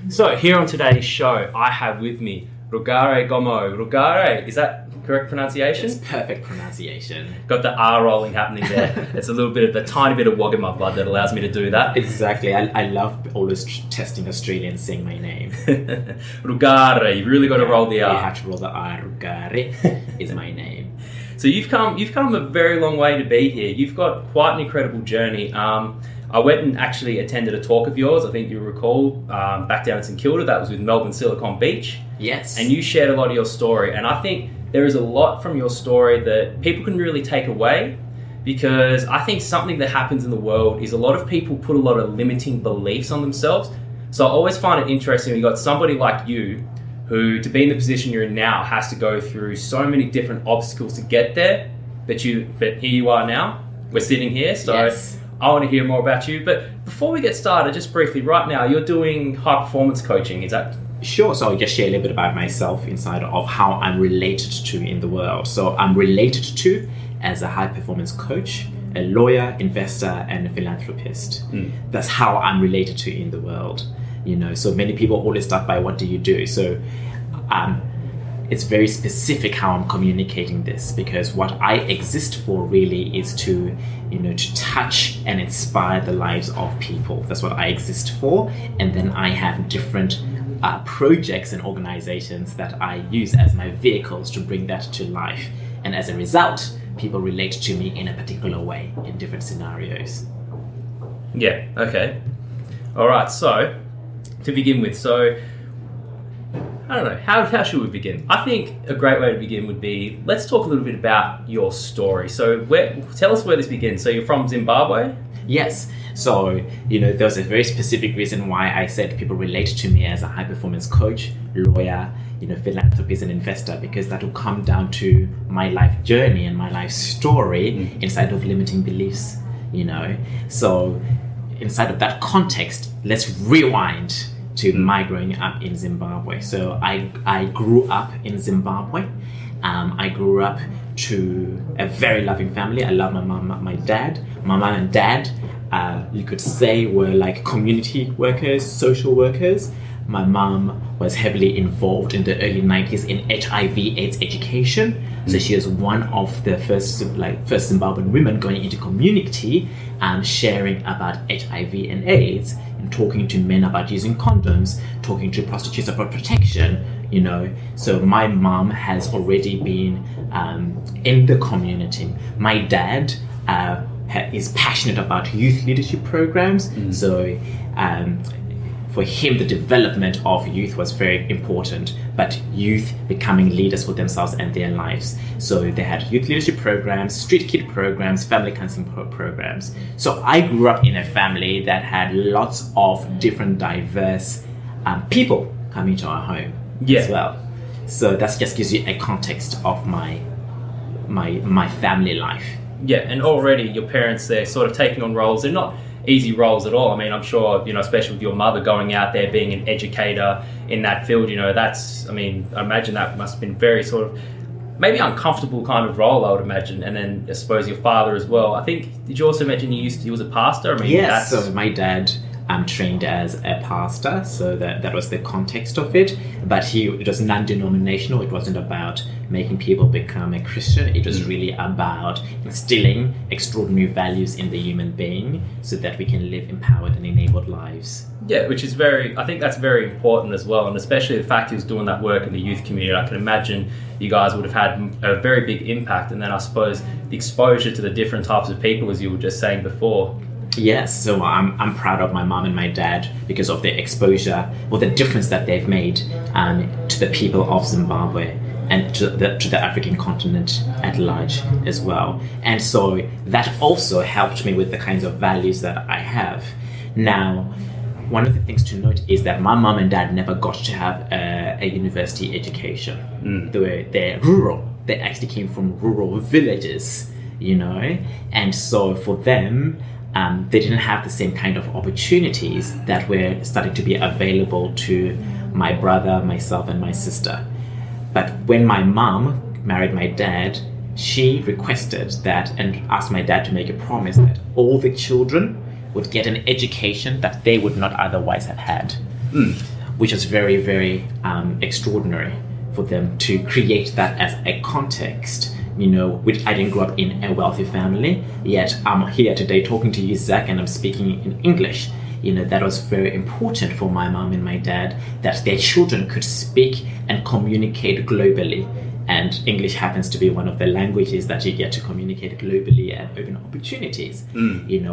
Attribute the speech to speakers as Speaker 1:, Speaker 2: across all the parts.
Speaker 1: So here on today's show, I have with me Rugare Gomo. Rugare, is that correct pronunciation?
Speaker 2: It's perfect pronunciation.
Speaker 1: Got the R rolling happening there. It's a little bit of the tiny bit of wog in my blood that allows me to do that.
Speaker 2: Exactly. I love always testing Australians saying my name.
Speaker 1: Rugare, you've really got to roll the R.
Speaker 2: You have to roll the R. Rugare is my name.
Speaker 1: So you've come a very long way to be here. You've got quite an incredible journey. I went and actually attended a talk of yours, I think you recall, back down in St Kilda. That was with Melbourne Silicon Beach.
Speaker 2: Yes.
Speaker 1: And you shared a lot of your story. And I think there is a lot from your story that people can really take away, because I think something that happens in the world is a lot of people put a lot of limiting beliefs on themselves. So I always find it interesting when you got somebody like you who, to be in the position you're in now, has to go through so many different obstacles to get there. But here you are now. We're sitting here. So yes. I want to hear more about you. But before we get started, just briefly, right now, you're doing high performance coaching. Is that?
Speaker 2: Sure. So I'll just share a little bit about myself inside of how I'm related to in the world. So I'm related to as a high performance coach, a lawyer, investor, and a philanthropist. That's how I'm related to in the world. You know, so many people always start by, what do you do? So it's very specific how I'm communicating this, because what I exist for really is to touch and inspire the lives of people. That's what I exist for. And then I have different projects and organizations that I use as my vehicles to bring that to life. And as a result, people relate to me in a particular way in different scenarios.
Speaker 1: Yeah, okay. All right, so to begin with, I don't know, how should we begin? I think a great way to begin would be, let's talk a little bit about your story. So tell us where this begins. So you're from Zimbabwe?
Speaker 2: Yes. So, there's a very specific reason why I said people relate to me as a high performance coach, lawyer, philanthropist and investor, because that will come down to my life journey and my life story inside of limiting beliefs, So inside of that context, let's rewind to my growing up in Zimbabwe. So I grew up in Zimbabwe. I grew up to a very loving family. I love my mom, my dad. My mom and dad, you could say, were like community workers, social workers. My mom was heavily involved in the early 90s in HIV/AIDS education. So she was one of the first Zimbabwean women going into community and sharing about HIV and AIDS, and talking to men about using condoms, talking to prostitutes about protection, So my mom has already been in the community. My dad is passionate about youth leadership programs. So for him, the development of youth was very important, but youth becoming leaders for themselves and their lives. So they had youth leadership programs, street kid programs, family counseling programs. So I grew up in a family that had lots of different diverse people coming to our home as well. So that just gives you a context of my family life.
Speaker 1: Yeah, and already your parents, they're sort of taking on roles. They're not easy roles at all. I mean, I'm sure, especially with your mother going out there being an educator in that field, I imagine that must have been very sort of maybe uncomfortable kind of role, I would imagine. And then I suppose your father as well. I think, did you also mention he was a pastor?
Speaker 2: Yes, so my dad trained as a pastor, so that was the context of it. But it was non-denominational. It wasn't about making people become a Christian. It was really about instilling extraordinary values in the human being so that we can live empowered and enabled lives.
Speaker 1: Yeah, which is I think that's very important as well. And especially the fact he was doing that work in the youth community, I can imagine you guys would have had a very big impact. And then I suppose the exposure to the different types of people, as you were just saying before.
Speaker 2: Yes, so I'm proud of my mom and my dad because of their exposure, or the difference that they've made to the people of Zimbabwe and to the African continent at large as well. And so that also helped me with the kinds of values that I have. Now, one of the things to note is that my mom and dad never got to have a university education. They're rural. They actually came from rural villages, and so for them, they didn't have the same kind of opportunities that were starting to be available to my brother, myself, and my sister. But when my mom married my dad, she requested that and asked my dad to make a promise that all the children would get an education that they would not otherwise have had, which was very, very extraordinary for them to create that as a context. Which I didn't grow up in a wealthy family, yet I'm here today talking to you, Zach, and I'm speaking in English. That was very important for my mom and my dad, that their children could speak and communicate globally. And English happens to be one of the languages that you get to communicate globally and open opportunities.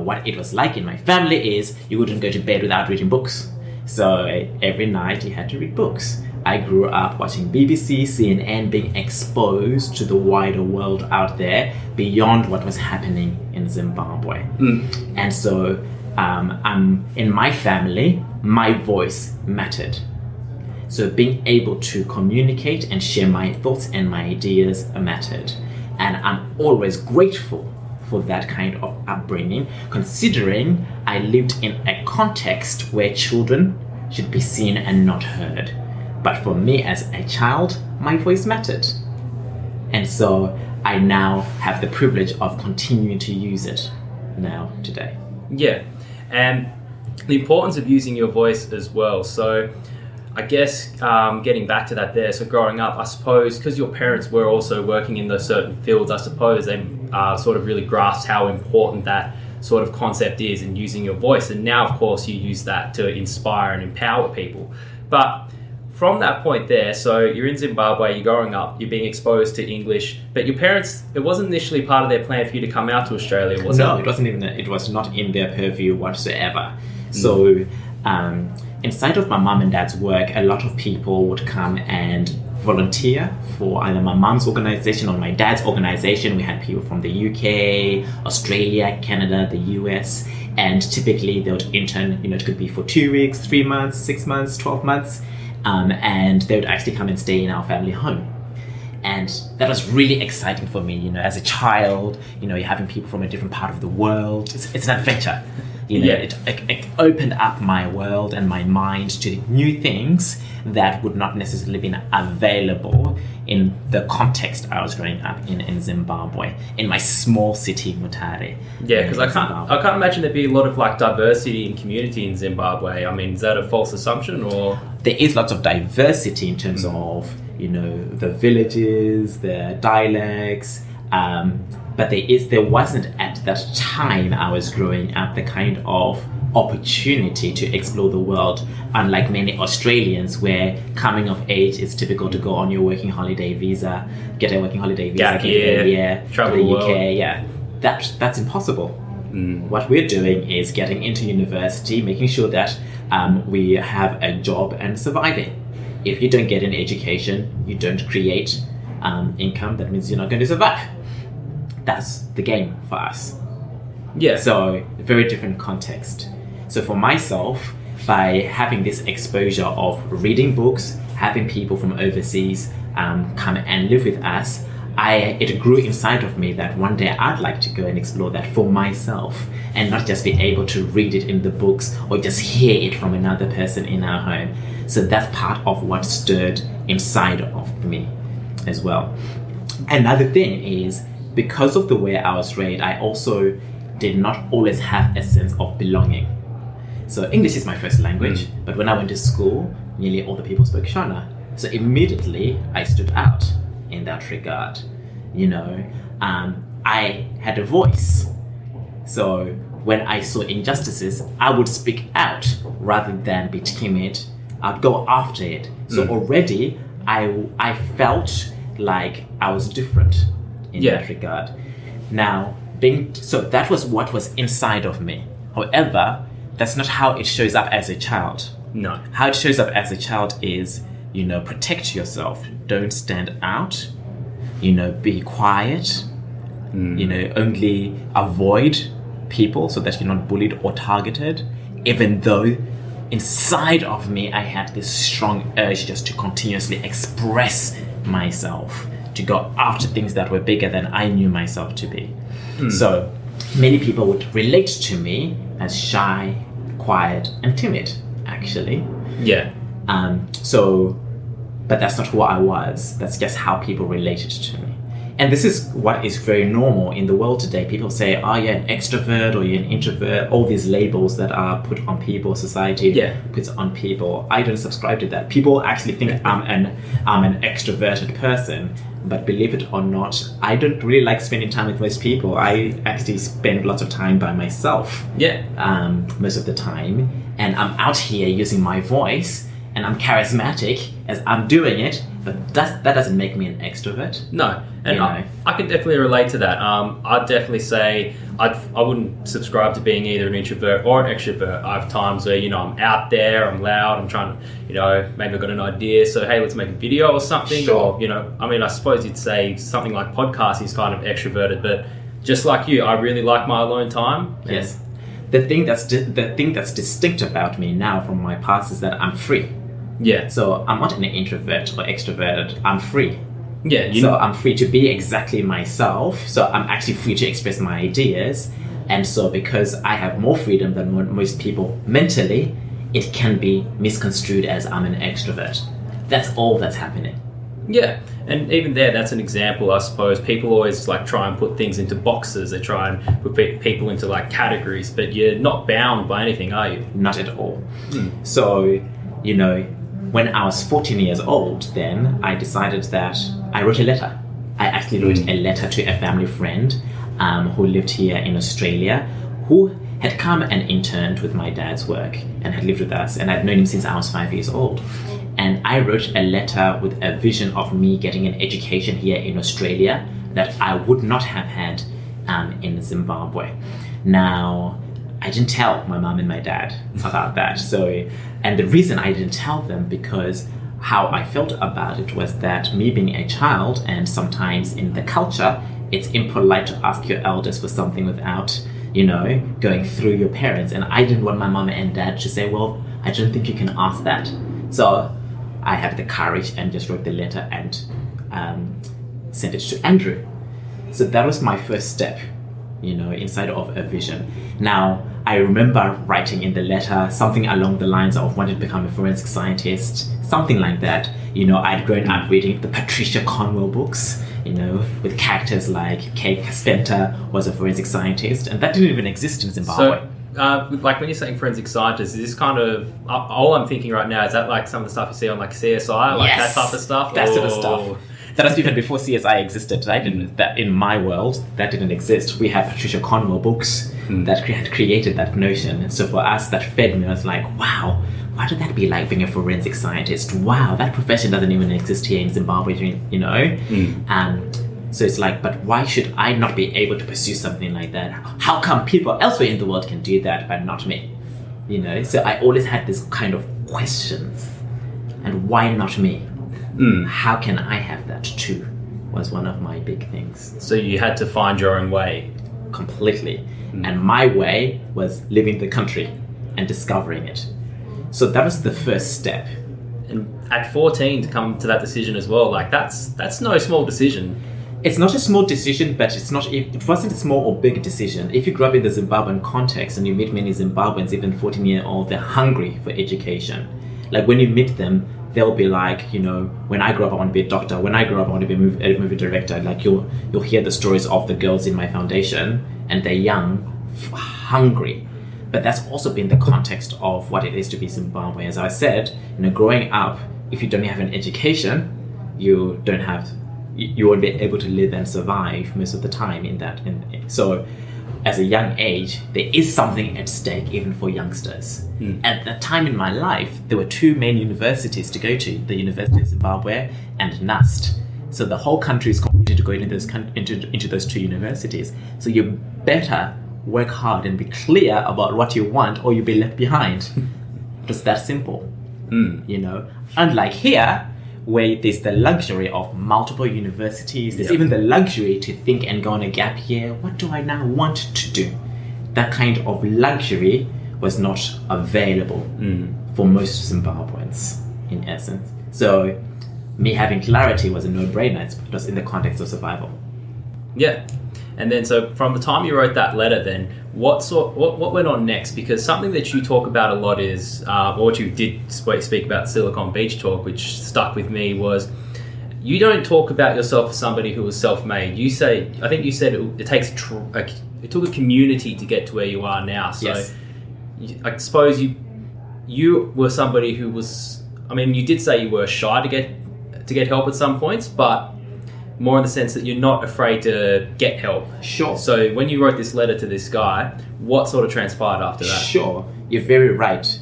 Speaker 2: What it was like in my family is you wouldn't go to bed without reading books. So every night you had to read books. I grew up watching BBC, CNN, being exposed to the wider world out there beyond what was happening in Zimbabwe. And so in my family, my voice mattered. So being able to communicate and share my thoughts and my ideas mattered. And I'm always grateful for that kind of upbringing, considering I lived in a context where children should be seen and not heard. But for me as a child, my voice mattered. And so I now have the privilege of continuing to use it now, today.
Speaker 1: Yeah, and the importance of using your voice as well. So I guess getting back to that there, so growing up, I suppose, because your parents were also working in those certain fields, I suppose they sort of really grasped how important that sort of concept is in using your voice. And now, of course, you use that to inspire and empower people. But from that point there, so you're in Zimbabwe, you're growing up, you're being exposed to English, but your parents, it wasn't initially part of their plan for you to come out to Australia, was it?
Speaker 2: No, it wasn't even. It was not in their purview whatsoever. So inside of my mom and dad's work, a lot of people would come and volunteer for either my mom's organization or my dad's organization. We had people from the UK, Australia, Canada, the US, and typically they would intern, it could be for 2 weeks, 3 months, 6 months, 12 months. And they would actually come and stay in our family home. And that was really exciting for me, as a child, you're having people from a different part of the world. It's an adventure. It opened up my world and my mind to new things that would not necessarily been available in the context I was growing up in Zimbabwe, in my small city, Mutare.
Speaker 1: Yeah, because I can't imagine there'd be a lot of diversity in community in Zimbabwe. I mean, is that a false assumption, or?
Speaker 2: There is lots of diversity in terms of, the villages, the dialects, but there wasn't at that time I was growing up the kind of opportunity to explore the world, unlike many Australians where coming of age is typical to go on your working holiday visa, get a working holiday visa, travel to the UK. Yeah, that's impossible. What we're doing is getting into university, making sure that we have a job and surviving. If you don't get an education, you don't create income, that means you're not going to survive. That's the game for us.
Speaker 1: Yeah.
Speaker 2: So, very different context. So for myself, by having this exposure of reading books, having people from overseas come and live with us, it grew inside of me that one day I'd like to go and explore that for myself and not just be able to read it in the books or just hear it from another person in our home. So that's part of what stirred inside of me as well. Another thing is, because of the way I was raised, I also did not always have a sense of belonging. So English is my first language, but when I went to school, nearly all the people spoke Shona. So immediately I stood out in that regard. I had a voice. So when I saw injustices, I would speak out rather than be timid. I'd go after it. So already I felt like I was different in that regard. Now, so that was what was inside of me. However, that's not how it shows up as a child.
Speaker 1: No.
Speaker 2: How it shows up as a child is, protect yourself. Don't stand out. Be quiet. Only avoid people so that you're not bullied or targeted. Even though inside of me, I had this strong urge just to continuously express myself, to go after things that were bigger than I knew myself to be. So many people would relate to me as shy, quiet, and timid, actually.
Speaker 1: Yeah.
Speaker 2: But that's not who I was. That's just how people related to me. And this is what is very normal in the world today. People say, oh, you're an extrovert or you're an introvert, all these labels that are put on people, society puts on people. I don't subscribe to that. People actually think I'm an extroverted person, but believe it or not, I don't really like spending time with most people. I actually spend lots of time by myself most of the time. And I'm out here using my voice and I'm charismatic as I'm doing it, but that doesn't make me an extrovert.
Speaker 1: No, and I could definitely relate to that. I'd definitely say I wouldn't subscribe to being either an introvert or an extrovert. I have times where, I'm out there, I'm loud, I'm trying to, maybe I've got an idea, so hey, let's make a video or something. Sure. Or, I suppose you'd say something like podcasting is kind of extroverted, but just like you, I really like my alone time.
Speaker 2: Yes. The thing that's distinct about me now from my past is that I'm free.
Speaker 1: Yeah.
Speaker 2: So I'm not an introvert or extroverted. I'm free.
Speaker 1: Yeah.
Speaker 2: So I'm free to be exactly myself. So I'm actually free to express my ideas. And so because I have more freedom than most people mentally, it can be misconstrued as I'm an extrovert. That's all that's happening.
Speaker 1: Yeah. And even there, that's an example, I suppose. People always try and put things into boxes. They try and put people into categories, but you're not bound by anything, are you?
Speaker 2: Not at all. So, when I was 14 years old, then I decided that I wrote a letter. I actually wrote a letter to a family friend who lived here in Australia, who had come and interned with my dad's work and had lived with us. And I'd known him since I was 5 years old. And I wrote a letter with a vision of me getting an education here in Australia that I would not have had in Zimbabwe. Now, I didn't tell my mom and my dad about that. And the reason I didn't tell them, because how I felt about it was that me being a child, and sometimes in the culture, it's impolite to ask your elders for something without, going through your parents. And I didn't want my mom and dad to say, well, I don't think you can ask that. So I had the courage and just wrote the letter and sent it to Andrew. So that was my first step, inside of a vision. Now, I remember writing in the letter something along the lines of wanting to become a forensic scientist, something like that. I'd grown up reading the Patricia Cornwell books, with characters like Kay Caspenter was a forensic scientist, and that didn't even exist in Zimbabwe.
Speaker 1: So, when you're saying forensic scientist, is this kind of, all I'm thinking right now, is that some of the stuff you see on CSI, that type of stuff?
Speaker 2: That sort of stuff. That was even before CSI existed. That in my world, that didn't exist. We had Patricia Cornwell books that had created that notion. And so for us, that fed me. I was like, wow, what would that be like being a forensic scientist? Wow, that profession doesn't even exist here in Zimbabwe, So it's but why should I not be able to pursue something like that? How come people elsewhere in the world can do that, but not me? So I always had this kind of questions. And why not me? How can I have that too? Was one of my big things.
Speaker 1: So you had to find your own way.
Speaker 2: Completely. And my way was living the country and discovering it. So that was the first step.
Speaker 1: And at 14 to come to that decision as well, that's no small decision.
Speaker 2: It's not a small decision, but it wasn't a small or big decision. If you grew up in the Zimbabwean context and you meet many Zimbabweans, even 14-year-old, they're hungry for education. When you meet them, they'll be when I grow up, I want to be a doctor. When I grow up, I want to be a movie director. You'll hear the stories of the girls in my foundation, and they're young, hungry. But that's also been the context of what it is to be Zimbabwe. As I said, growing up, if you don't have an education, you won't be able to live and survive most of the time in that. So as a young age, there is something at stake even for youngsters. At that time in my life, there were two main universities to go to, the University of Zimbabwe and NUST. So the whole country is committed to go into those two universities. So you better work hard and be clear about what you want, or you'll be left behind. It's that simple. Unlike here, where there's the luxury of multiple universities, there's even the luxury to think and go on a gap year. What do I now want to do? That kind of luxury was not available for most Zimbabweans, in essence. So me having clarity was a no-brainer. It was in the context of survival. Yeah.
Speaker 1: And then, so from the time you wrote that letter, then what went on next? Because something that you talk about a lot is, or what you did speak about Silicon Beach Talk, which stuck with me, was you don't talk about yourself as somebody who was self-made. You say, I think you said it takes it took a community to get to where you are now. So
Speaker 2: Yes.
Speaker 1: I suppose you were somebody who was, I mean, you did say you were shy to get help at some points, but more in the sense that you're not afraid to get help.
Speaker 2: Sure.
Speaker 1: So when you wrote this letter to this guy, what sort of transpired after that?
Speaker 2: Sure, you're very right.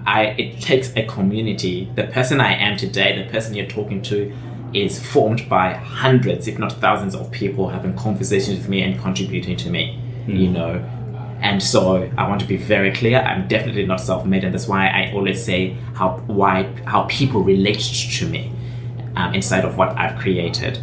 Speaker 2: It takes a community. The person I am today, the person you're talking to, is formed by hundreds, if not thousands, of people having conversations with me and contributing to me. You know, and so I want to be very clear. I'm definitely not self-made, and that's why I always say how people relate to me inside of what I've created.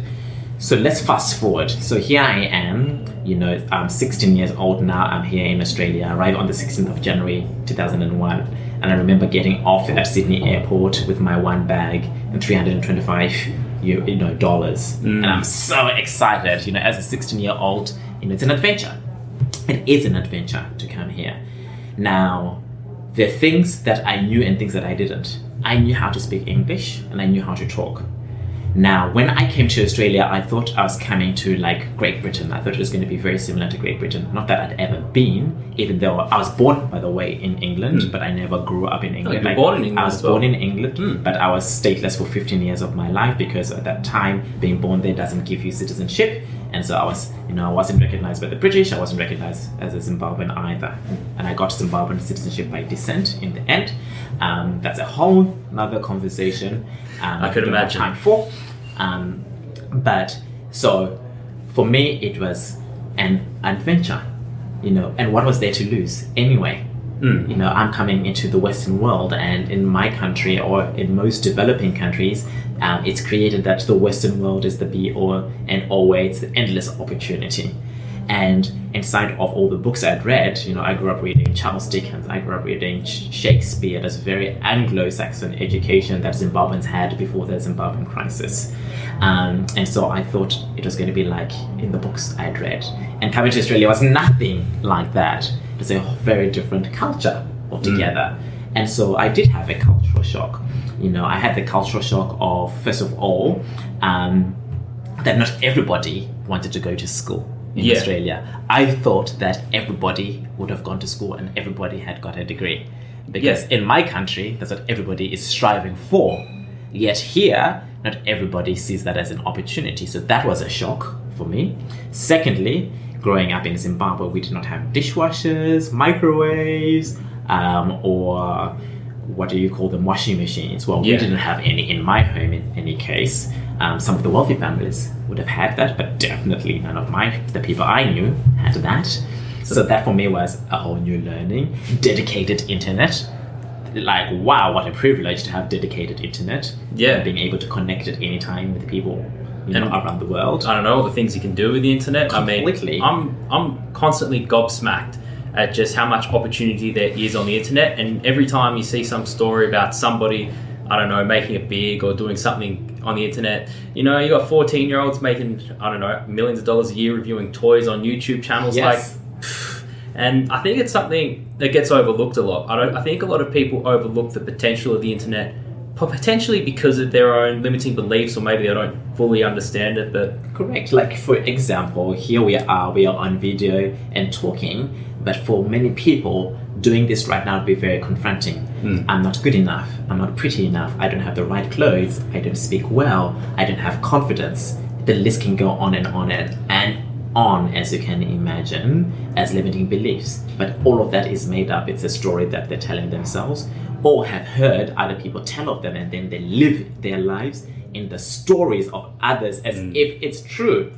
Speaker 2: So let's fast forward. So here I am, you know, I'm 16 years old now. I'm here in Australia. I arrived on the 16th of January 2001, and I remember getting off at Sydney Airport with my one bag and $325 dollars, and I'm so excited. You know, as a 16-year-old, you know, it's an adventure. It is an adventure to come here. Now, there are things that I knew and things that I didn't. I knew how to speak English and I knew how to talk. Now, when I came to Australia, I thought I was coming to like Great Britain. I thought it was going to be very similar to Great Britain. Not that I'd ever been, even though I was born, by the way, in England, but I never grew up in England.
Speaker 1: You were born in England.
Speaker 2: I was born in England, but I was stateless for 15 years of my life because at that time, being born there doesn't give you citizenship. And so I was, you know, I wasn't recognized by the British. I wasn't recognized as a Zimbabwean either. And I got Zimbabwean citizenship by descent in the end. That's a whole nother conversation.
Speaker 1: I could imagine.
Speaker 2: Time for. But so for me, it was an adventure, you know, and what was there to lose anyway? You know, I'm coming into the Western world, and in my country or in most developing countries, it's created that the Western world is the be all and always the endless opportunity. And inside of all the books I'd read, you know, I grew up reading Charles Dickens, I grew up reading Shakespeare. That's a very Anglo-Saxon education that Zimbabweans had before the Zimbabwean crisis. And so I thought it was going to be like in the books I'd read. And coming to Australia was nothing like that. It was a very different culture altogether. And so I did have a cultural shock. You know, I had the cultural shock of, first of all, that not everybody wanted to go to school in Australia. I thought that everybody would have gone to school and everybody had got a degree. Because in my country, that's what everybody is striving for. Yet here, not everybody sees that as an opportunity. So that was a shock for me. Secondly, growing up in Zimbabwe, we did not have dishwashers, microwaves, or what do you call them, washing machines. Well, we didn't have any in my home in any case. Some of the wealthy families would have had that, but definitely none of the people I knew had that. So that for me was a whole new learning. Dedicated internet. Like, wow, what a privilege to have dedicated internet. And being able to connect at any time with people, you know, around the world.
Speaker 1: I don't know, all the things you can do with the internet.
Speaker 2: Completely.
Speaker 1: I mean, I'm constantly gobsmacked at just how much opportunity there is on the internet. And every time you see some story about somebody, I don't know, making it big or doing something on the internet, you know, you got 14-year-olds making, I don't know, millions of dollars a year reviewing toys on YouTube channels. And I think it's something that gets overlooked a lot. I think a lot of people overlook the potential of the internet, potentially because of their own limiting beliefs, or maybe they don't fully understand it. But
Speaker 2: correct. Like, for example, here we are on video and talking, but for many people, doing this right now would be very confronting. I'm not good enough. I'm not pretty enough. I don't have the right clothes. I don't speak well. I don't have confidence. The list can go on and on and on, as you can imagine, as limiting beliefs. But all of that is made up. It's a story that they're telling themselves or have heard other people tell of them, and then they live their lives in the stories of others as if it's true.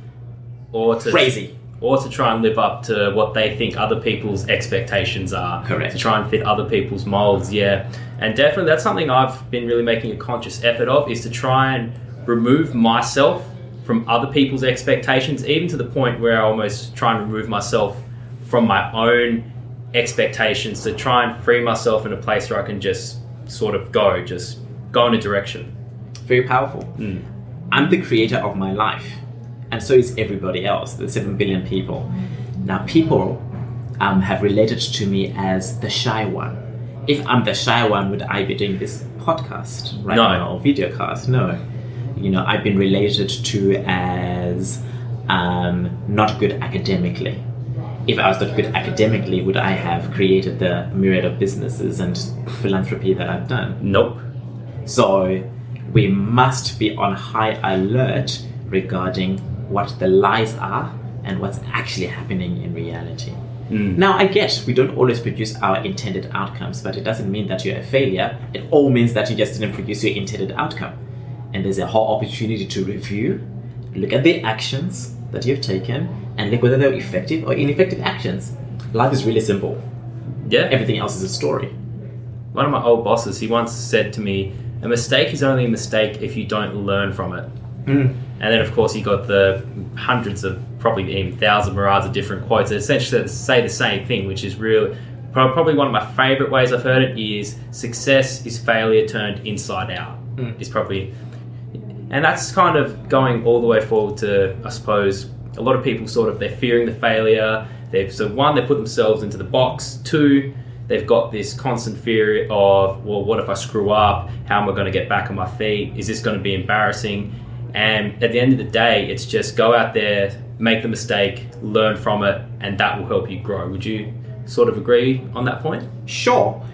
Speaker 2: Crazy.
Speaker 1: Or to try and live up to what they think other people's expectations are.
Speaker 2: Correct.
Speaker 1: To try and fit other people's molds, And definitely that's something I've been really making a conscious effort of, is to try and remove myself from other people's expectations, even to the point where I almost try and remove myself from my own expectations, to try and free myself in a place where I can just sort of go in a direction.
Speaker 2: Very powerful. I'm the creator of my life. And so is everybody else, the 7 billion people. Now, people have related to me as the shy one. If I'm the shy one, would I be doing this podcast right now or videocast? No. I've been related to as not good academically. If I was not good academically, would I have created the myriad of businesses and philanthropy that I've done?
Speaker 1: Nope.
Speaker 2: So we must be on high alert regarding what the lies are and what's actually happening in reality. Now, I guess we don't always produce our intended outcomes, but it doesn't mean that you're a failure. It all means that you just didn't produce your intended outcome. And there's a whole opportunity to review, look at the actions that you've taken, and look whether they're effective or ineffective actions. Life is really simple.
Speaker 1: Yeah.
Speaker 2: Everything else is a story.
Speaker 1: One of my old bosses, he once said to me, a mistake is only a mistake if you don't learn from it. And then, of course, he got the hundreds of, probably even thousand myriads of different quotes that essentially say the same thing, which is really probably one of my favorite ways I've heard it is success is failure turned inside out. Is probably, and that's kind of going all the way forward to, I suppose, a lot of people they're fearing the failure. So one, they put themselves into the box. Two, they've got this constant fear of, well, what if I screw up? How am I going to get back on my feet? Is this going to be embarrassing? And at the end of the day, it's just go out there, make the mistake, learn from it, and that will help you grow. Would you sort of agree on that point?
Speaker 2: Sure.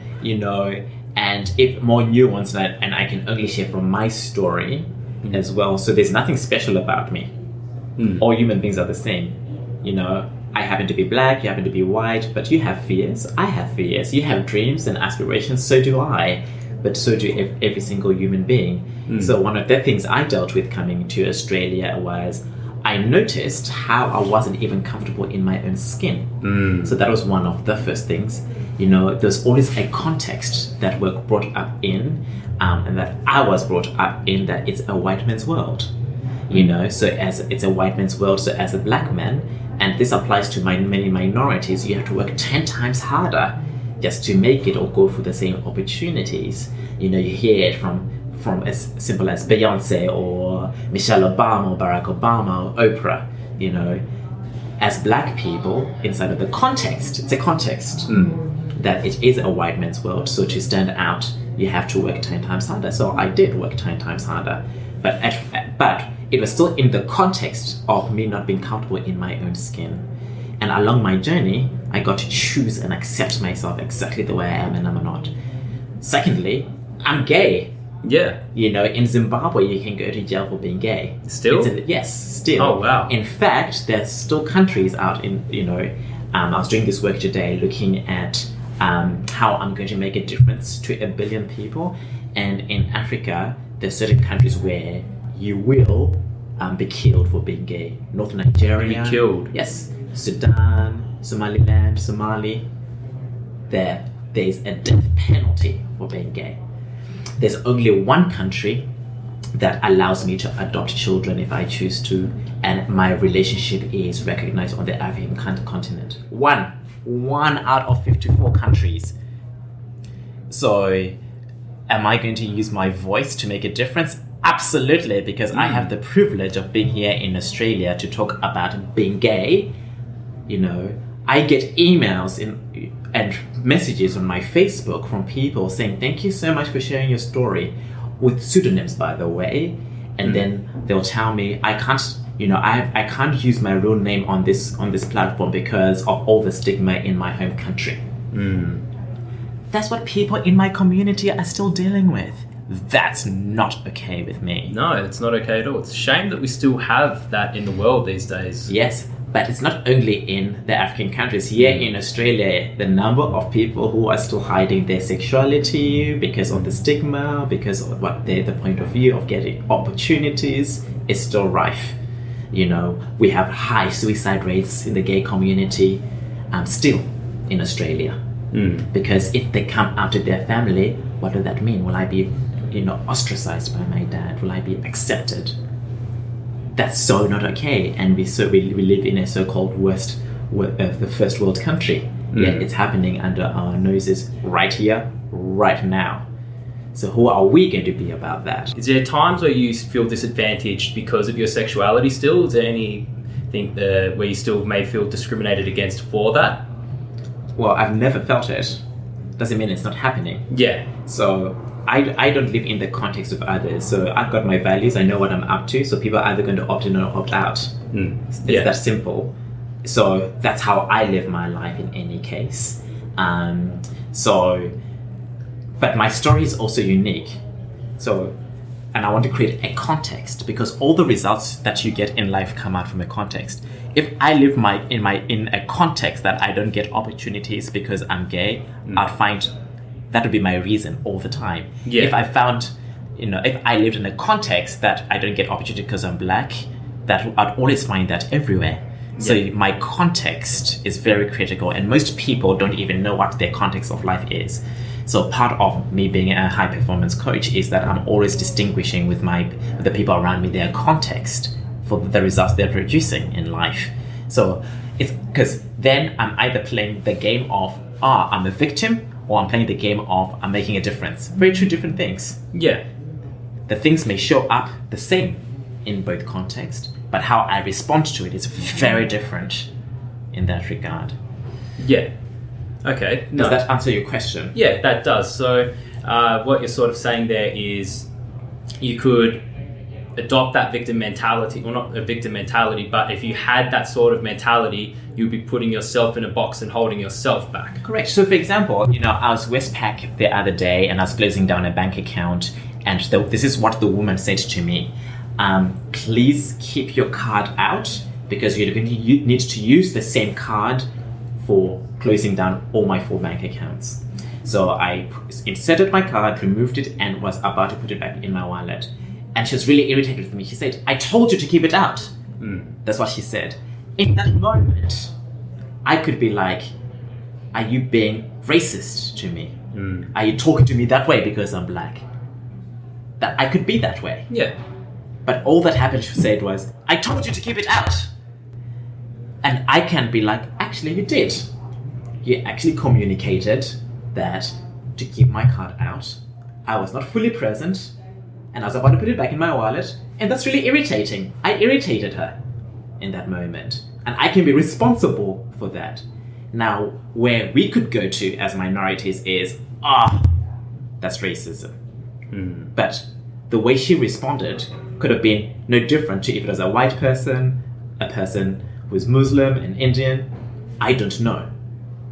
Speaker 2: And if more nuanced, and I can only share from my story as well. So there's nothing special about me. All human beings are the same. I happen to be black, you happen to be white, but you have fears, I have fears, you have dreams and aspirations, so do I. But so do every single human being. So one of the things I dealt with coming to Australia was I noticed how I wasn't even comfortable in my own skin. So that was one of the first things. There's always a context that we're brought up in, and that I was brought up in, that it's a white man's world. So as it's a white man's world, so as a black man, and this applies to many minorities, you have to work 10 times harder just to make it or go for the same opportunities. You hear it from as simple as Beyonce or Michelle Obama or Barack Obama or Oprah. As black people, inside of the context, it's a context that it is a white man's world. So to stand out, you have to work 10 times harder. So I did work 10 times harder, but it was still in the context of me not being comfortable in my own skin. And along my journey, I got to choose and accept myself exactly the way I am and I'm not. Secondly, I'm gay.
Speaker 1: Yeah.
Speaker 2: In Zimbabwe, you can go to jail for being gay.
Speaker 1: Still?
Speaker 2: Yes, still.
Speaker 1: Oh, wow.
Speaker 2: In fact, there's still countries out in, I was doing this work today looking at how I'm going to make a difference to 1 billion people. And in Africa, there's certain countries where you will be killed for being gay. North Nigeria.
Speaker 1: Be killed?
Speaker 2: Yes. Sudan, Somaliland, Somali. There's a death penalty for being gay. There's only one country that allows me to adopt children if I choose to, and my relationship is recognized on the African continent. One out of 54 countries. So, am I going to use my voice to make a difference? Absolutely, because I have the privilege of being here in Australia to talk about being gay. I get emails and messages on my Facebook from people saying, thank you so much for sharing your story, with pseudonyms, by the way. And then they'll tell me, I can't use my real name on this platform because of all the stigma in my home country. That's what people in my community are still dealing with. That's not okay with me.
Speaker 1: No, it's not okay at all. It's a shame that we still have that in the world these days.
Speaker 2: Yes, but it's not only in the African countries. Here in Australia, the number of people who are still hiding their sexuality because of the stigma, because of the point of view of getting opportunities is still rife. We have high suicide rates in the gay community still in Australia. Because if they come out to their family, what does that mean? Will I be ostracized by my dad? Will I be accepted? That's so not okay. And we live in a so-called the first world country. Yet it's happening under our noses right here, right now. So who are we going to be about that?
Speaker 1: Is there times where you feel disadvantaged because of your sexuality still? Is there anything where you still may feel discriminated against for that?
Speaker 2: Well, I've never felt it. doesn't mean it's not happening.
Speaker 1: Yeah.
Speaker 2: So I don't live in the context of others. So I've got my values. I know what I'm up to. So people are either going to opt in or opt out. It's that simple. So that's how I live my life in any case. But my story is also unique. And I want to create a context, because all the results that you get in life come out from a context. If I live in a context that I don't get opportunities because I'm gay, I'd find that would be my reason all the time. Yeah. If I lived in a context that I don't get opportunity because I'm black, I'd always find that everywhere. So my context is very critical, and most people don't even know what their context of life is. So part of me being a high performance coach is that I'm always distinguishing with the people around me, their context for the results they're producing in life. So it's because then I'm either playing the game of, I'm a victim, or I'm playing the game of, I'm making a difference. Very two different things.
Speaker 1: Yeah.
Speaker 2: The things may show up the same in both contexts, but how I respond to it is very different in that regard.
Speaker 1: Yeah. Okay.
Speaker 2: Does that answer your question?
Speaker 1: Yeah, that does. So what you're sort of saying there is you could adopt that victim mentality, well, not a victim mentality, but if you had that sort of mentality, you'd be putting yourself in a box and holding yourself back.
Speaker 2: Correct. So for example, I was Westpac the other day and I was closing down a bank account, and this is what the woman said to me. Please keep your card out, because you're going to need to use the same card for closing down all my 4 bank accounts. So I inserted my card, removed it, and was about to put it back in my wallet. And she was really irritated with me. She said, I told you to keep it out. That's what she said. In that moment, I could be like, are you being racist to me? Are you talking to me that way because I'm black? That I could be that way.
Speaker 1: Yeah.
Speaker 2: But all that happened, she said, was, I told you to keep it out. And I can be like, actually, you did. You actually communicated that to keep my card out. I was not fully present, and I was about to put it back in my wallet, and that's really irritating. I irritated her in that moment, and I can be responsible for that. Now, where we could go to as minorities is, that's racism. But the way she responded could have been no different to if it was a white person, a person who's Muslim and Indian. I don't know.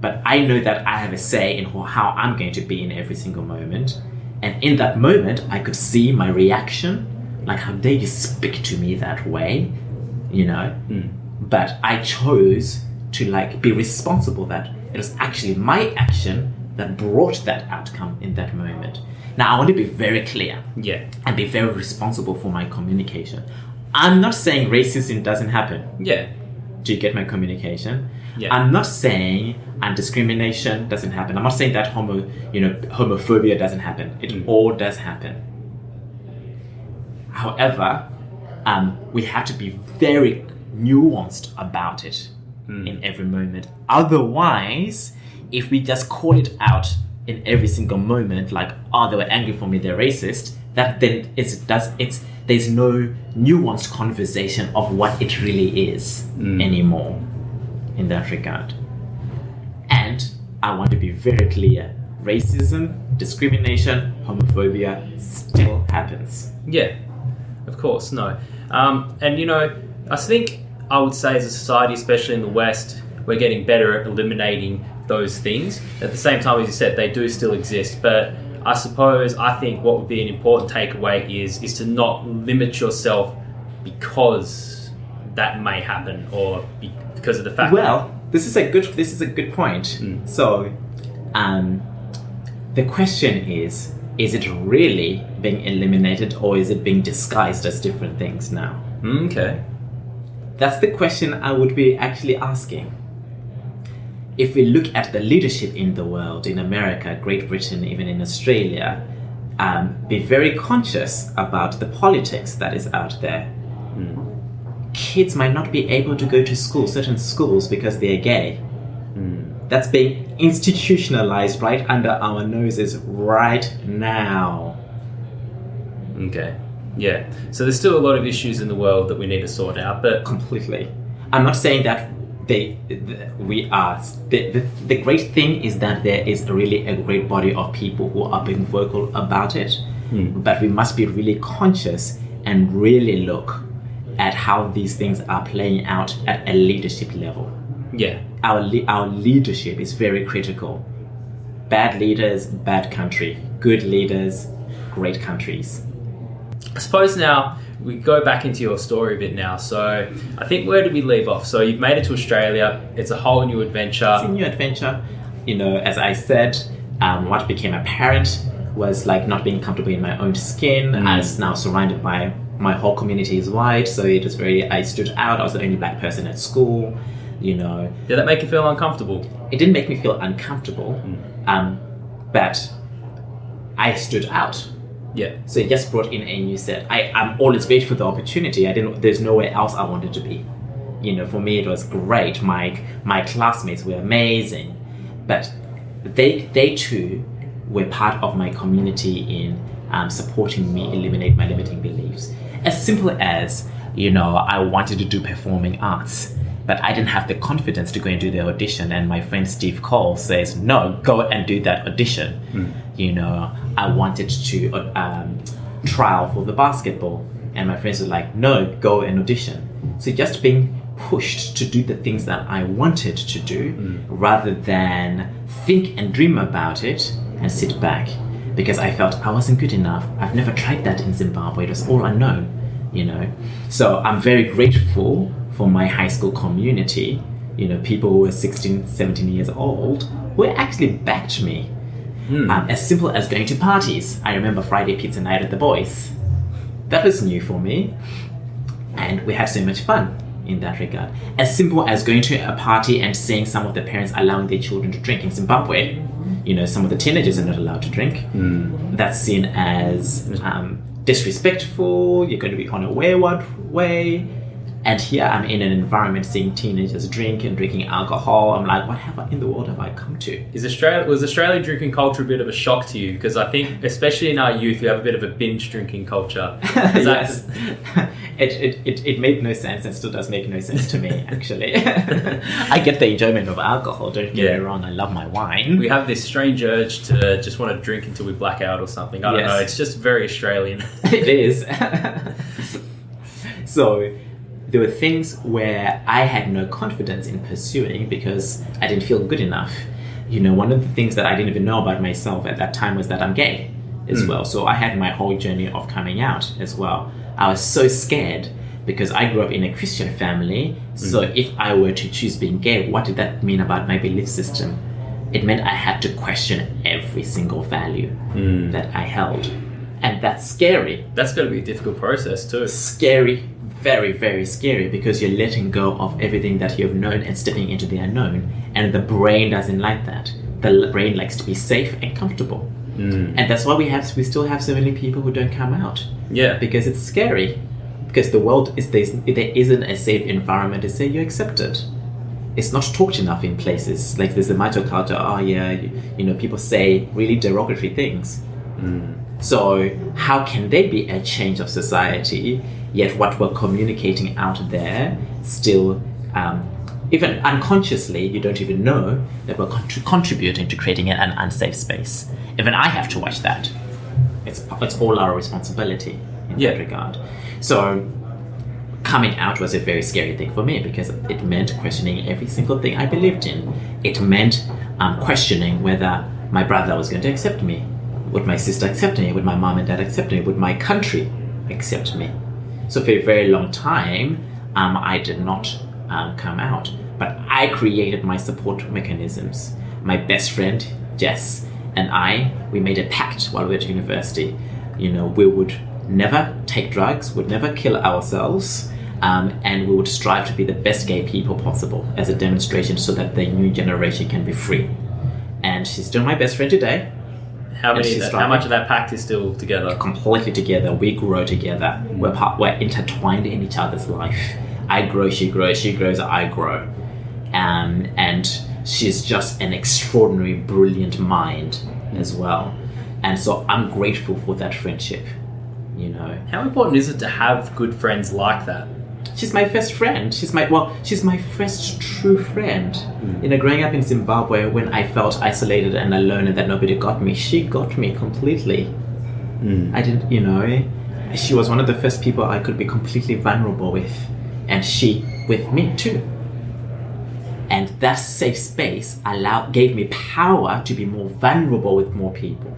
Speaker 2: But I know that I have a say in how I'm going to be in every single moment. And in that moment, I could see my reaction, like, how dare you speak to me that way, But I chose to be responsible that it was actually my action that brought that outcome in that moment. Now, I want to be very clear.
Speaker 1: Yeah.
Speaker 2: And be very responsible for my communication. I'm not saying racism doesn't happen.
Speaker 1: Yeah.
Speaker 2: Do you get my communication?
Speaker 1: Yeah.
Speaker 2: I'm not saying discrimination doesn't happen. I'm not saying that homophobia doesn't happen. It all does happen. However, we have to be very nuanced about it in every moment. Otherwise, if we just call it out in every single moment, like, they were angry for me, they're racist, that then there's no nuanced conversation of what it really is anymore in that regard. And I want to be very clear, racism, discrimination, homophobia still happens.
Speaker 1: Yeah, of course, no. I think I would say as a society, especially in the West, we're getting better at eliminating those things. At the same time, as you said, they do still exist, but I think what would be an important takeaway is to not limit yourself because that may happen, or because of the fact
Speaker 2: this is a good point. So the question is it really being eliminated, or is it being disguised as different things now?
Speaker 1: Okay.
Speaker 2: That's the question I would be actually asking. If we look at the leadership in the world, in America, Great Britain, even in Australia, be very conscious about the politics that is out there. Kids might not be able to go to certain schools because they're gay. That's being institutionalized right under our noses right now.
Speaker 1: Okay. Yeah. So there's still a lot of issues in the world that we need to sort out, but...
Speaker 2: Completely. I'm not saying that the great thing is that there is really a great body of people who are being vocal about it, but we must be really conscious and really look at how these things are playing out at a leadership level.
Speaker 1: Yeah.
Speaker 2: Our leadership is very critical. Bad leaders, bad country. Good leaders, great countries.
Speaker 1: I suppose now we go back into your story a bit now. So I think, where did we leave off? So you've made it to Australia. It's a whole new adventure.
Speaker 2: It's a new adventure. You know, as I said, what became apparent was like not being comfortable in my own skin. I was now surrounded by, my whole community is white, so it was I stood out. I was the only black person at school, you know.
Speaker 1: Did that make you feel uncomfortable?
Speaker 2: It didn't make me feel uncomfortable, but I stood out.
Speaker 1: Yeah.
Speaker 2: So it just brought in a new set. I'm always grateful for the opportunity. There's nowhere else I wanted to be. You know, for me it was great. My classmates were amazing, but they too were part of my community in supporting me eliminate my limiting beliefs. As simple as, you know, I wanted to do performing arts, but I didn't have the confidence to go and do the audition. And my friend Steve Cole says, no, go and do that audition. You know, I wanted to trial for the basketball. And my friends were like, no, go and audition. So just being pushed to do the things that I wanted to do rather than think and dream about it and sit back. Because I felt I wasn't good enough. I've never tried that in Zimbabwe. It was all unknown, you know. So I'm very grateful for my high school community, you know, people who were 16, 17 years old, who actually backed me. As simple as going to parties. I remember Friday pizza night at the boys. That was new for me. And we had so much fun in that regard. As simple as going to a party and seeing some of the parents allowing their children to drink in Zimbabwe. You know, some of the teenagers are not allowed to drink. That's seen as disrespectful. You're going to be on a wayward way. And here I'm in an environment seeing teenagers drink and drinking alcohol. I'm like, in the world have I come to?
Speaker 1: Was Australian drinking culture a bit of a shock to you? Because I think, especially in our youth, we have a bit of a binge drinking culture.
Speaker 2: Yes. It made no sense and still does make no sense to me, actually. I get the enjoyment of alcohol, don't get me wrong. I love my wine.
Speaker 1: We have this strange urge to just want to drink until we black out or something. I don't know. It's just very Australian.
Speaker 2: It is. So there were things where I had no confidence in pursuing because I didn't feel good enough. You know, one of the things that I didn't even know about myself at that time was that I'm gay as well. So I had my whole journey of coming out as well. I was so scared because I grew up in a Christian family. So if I were to choose being gay, what did that mean about my belief system? It meant I had to question every single value that I held. And that's scary.
Speaker 1: That's got to be a difficult process too.
Speaker 2: Scary. Very, very scary because you're letting go of everything that you've known and stepping into the unknown. And the brain doesn't like that. The brain likes to be safe and comfortable. And that's why we still have so many people who don't come out. Yeah. Because it's scary. Because the world there isn't a safe environment to say you're accepted. It's not talked enough in places. Like there's the macho culture, you know, people say really derogatory things. So how can they be a change of society? Yet what we're communicating out there still, even unconsciously, you don't even know that we're contributing to creating an unsafe space. Even I have to watch that. It's all our responsibility in that regard. So coming out was a very scary thing for me because it meant questioning every single thing I believed in. It meant questioning whether my brother was going to accept me. Would my sister accept me? Would my mom and dad accept me? Would my country accept me? So for a very long time, I did not come out, but I created my support mechanisms. My best friend, Jess, and we made a pact while we were at university. You know, we would never take drugs, would never kill ourselves, and we would strive to be the best gay people possible as a demonstration so that the new generation can be free. And she's still my best friend today.
Speaker 1: How much of that pact is still together?
Speaker 2: Completely together. We grow together. We're intertwined in each other's life. I grow, she grows, she grows, I grow. And she's just an extraordinary, brilliant mind as well. And so I'm grateful for that friendship, you know.
Speaker 1: How important is it to have good friends like that?
Speaker 2: She's my first friend. She's my first true friend. Growing up in Zimbabwe, when I felt isolated and alone and that nobody got me, she got me completely. I didn't, she was one of the first people I could be completely vulnerable with, and she with me too. And that safe space gave me power to be more vulnerable with more people.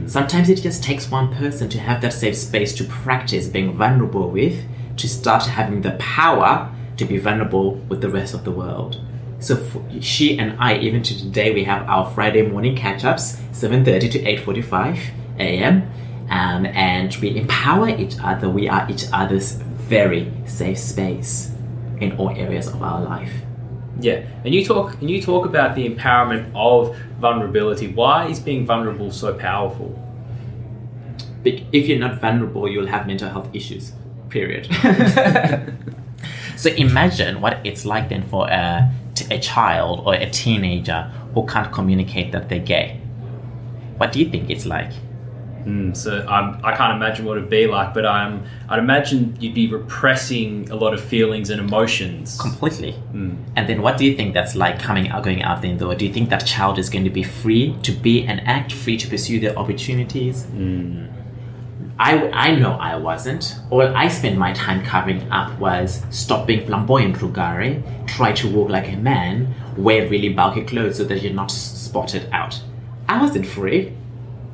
Speaker 2: Sometimes it just takes one person to have that safe space to practice being vulnerable with, to start having the power to be vulnerable with the rest of the world. So she and I, even to today, we have our Friday morning catch-ups, 7:30 to 8:45 a.m. And we empower each other. We are each other's very safe space in all areas of our life.
Speaker 1: Yeah, and you talk about the empowerment of vulnerability. Why is being vulnerable so powerful?
Speaker 2: If you're not vulnerable, you'll have mental health issues. Period. So imagine what it's like then for a child or a teenager who can't communicate that they're gay. What do you think it's like?
Speaker 1: So I can't imagine what it'd be like, but I'd imagine you'd be repressing a lot of feelings and emotions.
Speaker 2: Completely. And then what do you think that's like going out there in the world? Do you think that child is going to be free to be and act, free to pursue their opportunities? I know I wasn't. All I spent my time covering up was stop being flamboyant, Rugare, try to walk like a man, wear really bulky clothes so that you're not spotted out. I wasn't free.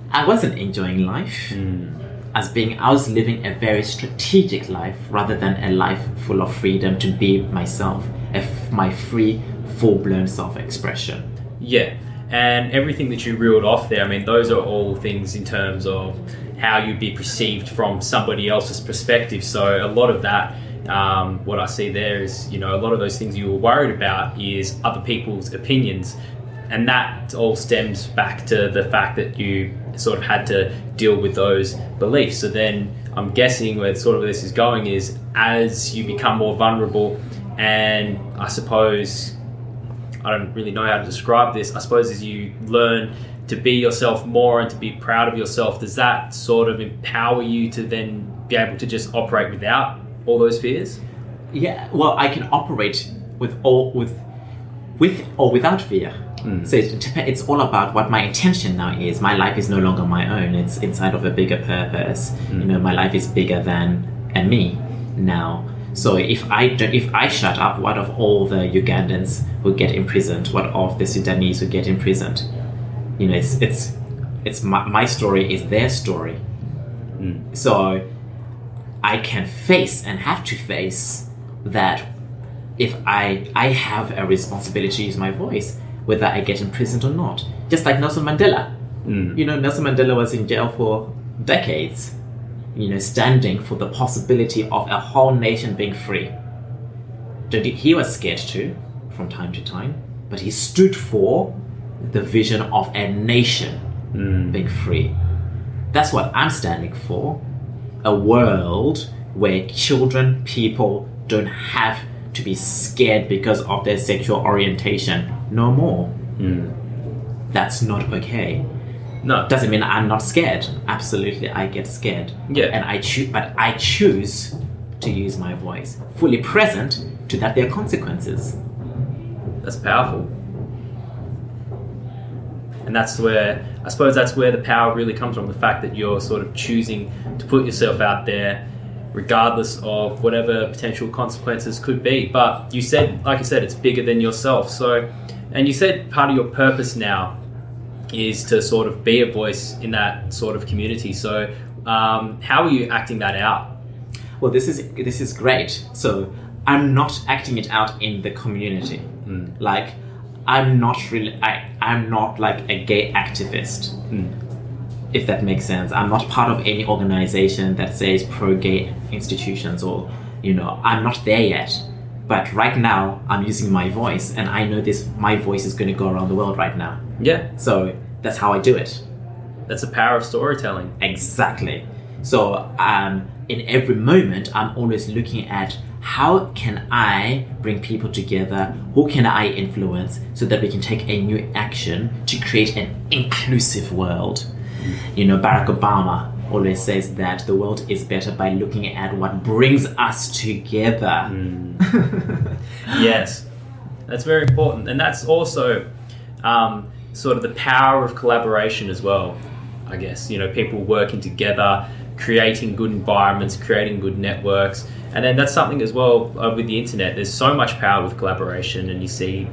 Speaker 2: I wasn't enjoying life. I was living a very strategic life rather than a life full of freedom to be myself, my free, full-blown self-expression.
Speaker 1: Yeah, and everything that you reeled off there, I mean, those are all things in terms of how you'd be perceived from somebody else's perspective. So a lot of that, what I see there is, a lot of those things you were worried about is other people's opinions. And that all stems back to the fact that you sort of had to deal with those beliefs. So then I'm guessing where sort of this is going is as you become more vulnerable, and I suppose, I don't really know how to describe this, I suppose as you learn to be yourself more and to be proud of yourself, does that sort of empower you to then be able to just operate without all those fears?
Speaker 2: Yeah, well, I can operate with or without fear. So it's all about what my intention now is. My life is no longer my own. It's inside of a bigger purpose. My life is bigger than me now. So if I shut up, what of all the Ugandans who get imprisoned? What of the Sudanese who get imprisoned? It's my story is their story. So I can face and have to face that if I have a responsibility to use my voice, whether I get imprisoned or not. Just like Nelson Mandela. Nelson Mandela was in jail for decades, standing for the possibility of a whole nation being free. He was scared too, from time to time, but he stood for the vision of a nation being free. That's what I'm standing for. A world where people don't have to be scared because of their sexual orientation no more. That's not okay.
Speaker 1: No,
Speaker 2: doesn't mean I'm not scared. Absolutely, I get scared.
Speaker 1: Yeah,
Speaker 2: and I choose to use my voice, fully present to that there are consequences.
Speaker 1: That's powerful, and that's where the power really comes from. The fact that you're sort of choosing to put yourself out there, regardless of whatever potential consequences could be. But you said, like you said, it's bigger than yourself. So, and you said part of your purpose now is to sort of be a voice in that sort of community. So, how are you acting that out?
Speaker 2: Well, this is great. So, I'm not acting it out in the community. Like, I'm not like a gay activist. If that makes sense. I'm not part of any organization that says pro-gay institutions or, I'm not there yet. But right now, I'm using my voice, and I know my voice is going to go around the world right now.
Speaker 1: Yeah.
Speaker 2: So that's how I do it.
Speaker 1: That's the power of storytelling.
Speaker 2: Exactly. So in every moment, I'm always looking at how can I bring people together? Who can I influence so that we can take a new action to create an inclusive world? Barack Obama always says that the world is better by looking at what brings us together.
Speaker 1: Yes, that's very important. And that's also sort of the power of collaboration as well, I guess. People working together, creating good environments, creating good networks. And then that's something as well with the internet. There's so much power with collaboration, and you see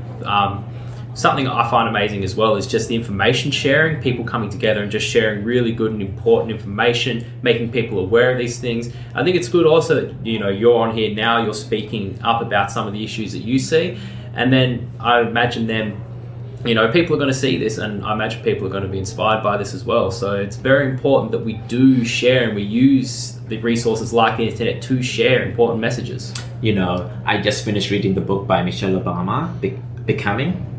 Speaker 1: something I find amazing as well is just the information sharing, people coming together and just sharing really good and important information, making people aware of these things. I think it's good also that, you're on here now, you're speaking up about some of the issues that you see. And then I imagine them, people are going to see this, and I imagine people are going to be inspired by this as well. So it's very important that we do share and we use the resources like the internet to share important messages.
Speaker 2: I just finished reading the book by Michelle Obama, Becoming.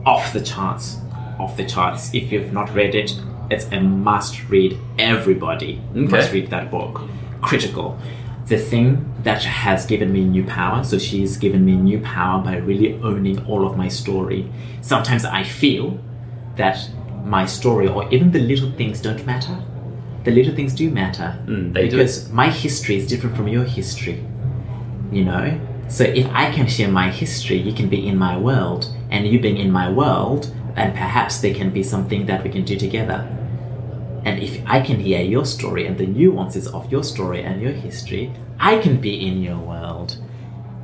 Speaker 2: Off the charts. If you've not read it, it's a must read. Everybody must read that book. Critical. The thing that has given me new power, so she's given me new power by really owning all of my story. Sometimes I feel that my story, or even the little things, don't matter. The little things do matter. Because my history is different from your history. So if I can share my history, you can be in my world, and you being in my world, and perhaps there can be something that we can do together. And if I can hear your story and the nuances of your story and your history, I can be in your world.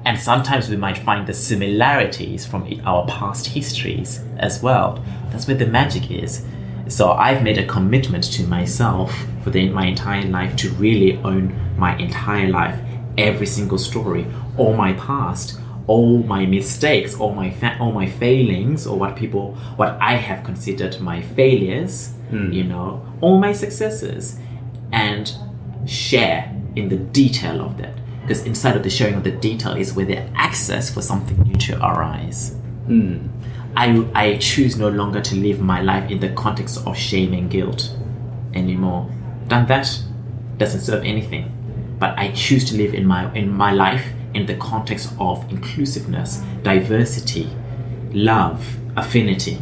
Speaker 2: And sometimes we might find the similarities from our past histories as well. That's where the magic is. So I've made a commitment to myself for my entire life to really own my entire life, every single story, all my past, all my mistakes, all my failings, or what I have considered my failures, all my successes, and share in the detail of that. Because inside of the sharing of the detail is where the access for something new to arise. I choose no longer to live my life in the context of shame and guilt anymore. Done that doesn't serve anything. But I choose to live in my life in the context of inclusiveness, diversity, love, affinity.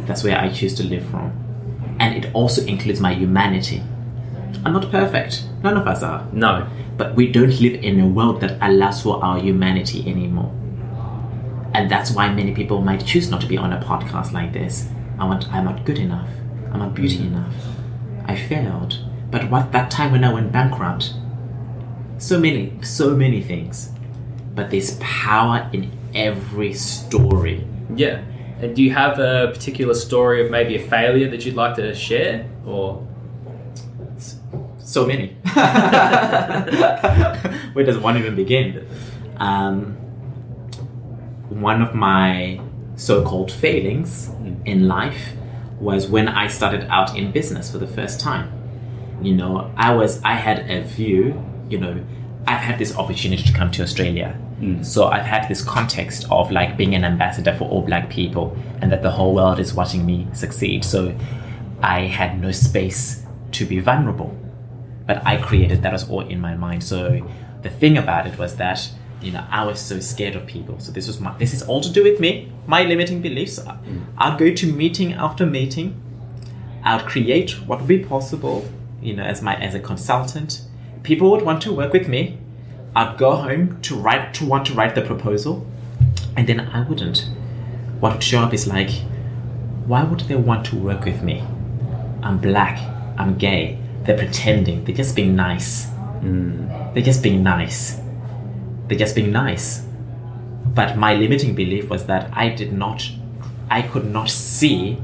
Speaker 2: That's where I choose to live from. And it also includes my humanity. I'm not perfect. None of us are.
Speaker 1: No.
Speaker 2: But we don't live in a world that allows for our humanity anymore. And that's why many people might choose not to be on a podcast like this. I'm not good enough. I'm not beauty enough. I failed. But what that time when I went bankrupt? So many things. But there's power in every story.
Speaker 1: Yeah. And do you have a particular story of maybe a failure that you'd like to share? Or
Speaker 2: so many. Where does one even begin? One of my so-called failings in life was when I started out in business for the first time. I had a view, I've had this opportunity to come to Australia. So I've had this context of like being an ambassador for all Black people, and that the whole world is watching me succeed. So I had no space to be vulnerable, but I created that was all in my mind. So the thing about it was that, I was so scared of people. So this is all to do with me, my limiting beliefs. I'll go to meeting after meeting. I'll create what would be possible, as a consultant. People would want to work with me. I'd go home to want to write the proposal, and then I wouldn't. What would show up is like, why would they want to work with me? I'm Black, I'm gay. They're pretending. They're just being nice. They're just being nice. But my limiting belief was that I could not see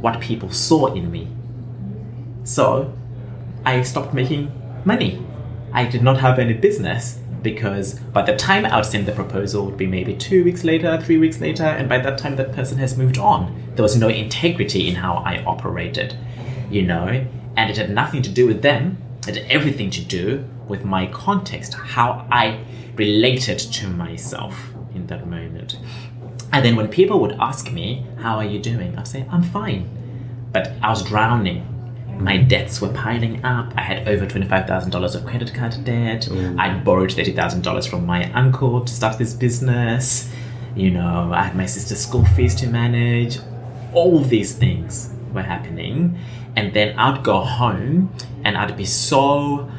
Speaker 2: what people saw in me. So I stopped making money. I did not have any business, because by the time I would send the proposal, it would be maybe 2 weeks later, 3 weeks later, and by that time that person has moved on. There was no integrity in how I operated, and it had nothing to do with them. It had everything to do with my context, how I related to myself in that moment. And then when people would ask me, how are you doing? I'd say, I'm fine. But I was drowning. My debts were piling up. I had over $25,000 of credit card debt. I'd borrowed $30,000 from my uncle to start this business. I had my sister's school fees to manage. All of these things. were happening. And then I'd go home and I'd be so,